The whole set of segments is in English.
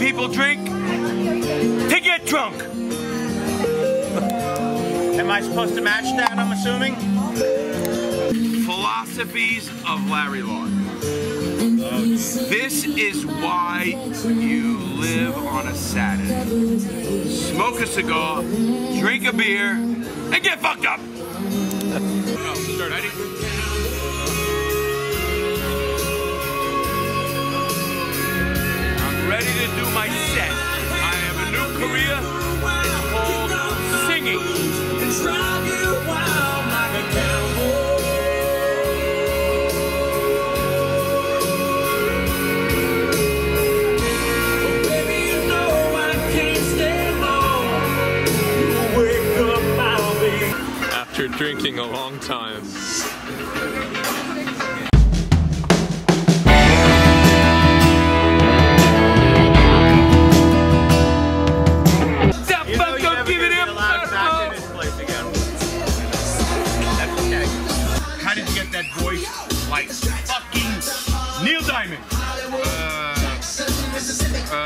People drink to get drunk. Am I supposed to match that, I'm assuming? Philosophies of Larry Lawton. This is why you live on a Saturday. Smoke a cigar, drink a beer, and get fucked up. Ready? Ready to do my set. I have a new career. It's called singing. Drive you wild like a cowboy. Well, baby, you know I can't stay long. You wake up, I'll be. After drinking a long time. That voice like fucking Neil Diamond.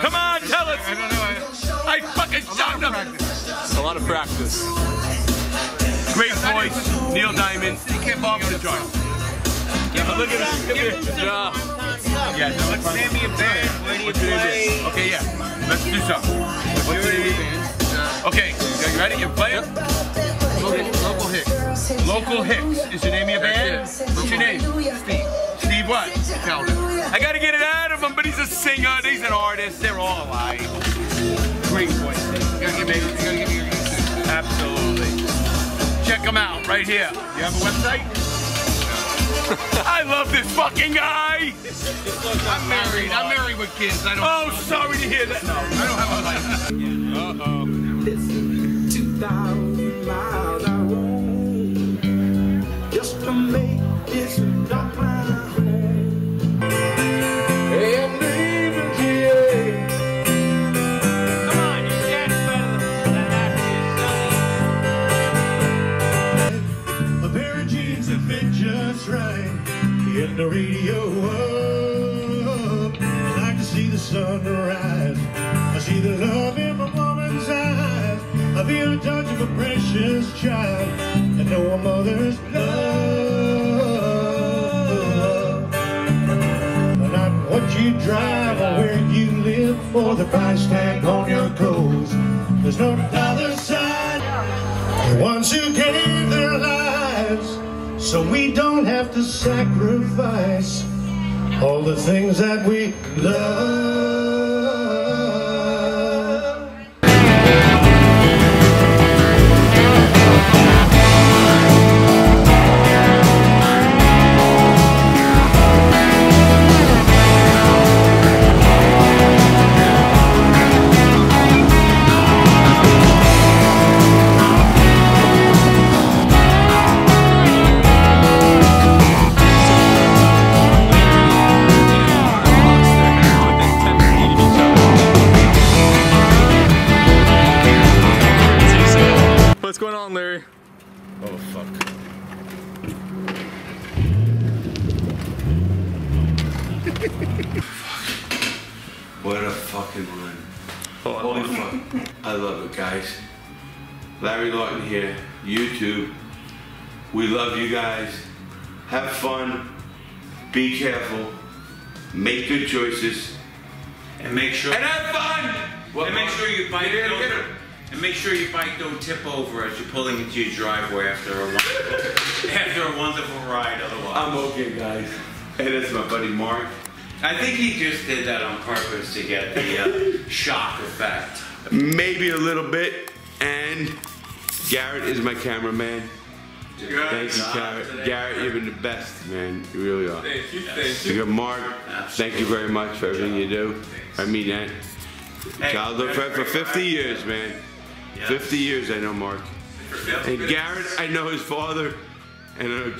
Come on, tell us. I don't know. I fucking shot him. A lot of practice. Great voice, Neil Diamond. You can't bump the joint. Yeah, look at him. Yeah. Yeah. What's the name of your band? Where do you play? Okay, yeah. Let's do something. What's the name of your band? Okay, you ready? You play it? Local Hicks. Local Hicks is the name of your band? What's your name? Steve. Steve what? I gotta get it out of him, but he's a singer, he's an artist, they're all alike. Great voice. You gotta give me your YouTube. Absolutely. Check him out right here. You have a website? I love this fucking guy! I'm married with kids. I don't. Oh, sorry to hear that. No, I don't have a life. Uh-oh. 2,000 miles I roam just to make this dock my home. Hey, I'm leaving here. Come on, you dance better than that. A pair of jeans that fit just right. Get the radio up. I like to see the sun rise. I see the love in my woman's eyes. I feel the touch of a precious child. I know a mother's love. Not what you drive or where you live, or the price tag on your clothes. There's no other side. The ones who gave their lives so we don't have to sacrifice all the things that we love. What's going on, Larry? Oh, fuck. What a fucking run. Holy fuck. I love it, guys. Larry Lawton here, YouTube. We love you guys. Have fun. Be careful. Make good choices. And make sure. And have fun! And make sure your bike don't. And make sure your bike don't tip over as you're pulling into your driveway after a wonderful ride. Otherwise, I'm okay, guys. Hey, that's my buddy Mark. I think he just did that on purpose to get the shock effect. Maybe a little bit. And Garrett is my cameraman. Thank you, Garrett. Garrett, you've been the best, man. You really are. Thank you, thank You you. got Mark. Thank you very much for everything you do. I mean that. Hey, Childhood friend for 50 years, man. 50 years I know Mark. And Garrett, I know his father, and I know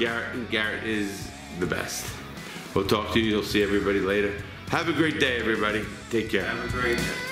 Garrett is the best. We'll talk to you. You'll see everybody later. Have a great day, everybody. Take care. Have a great day.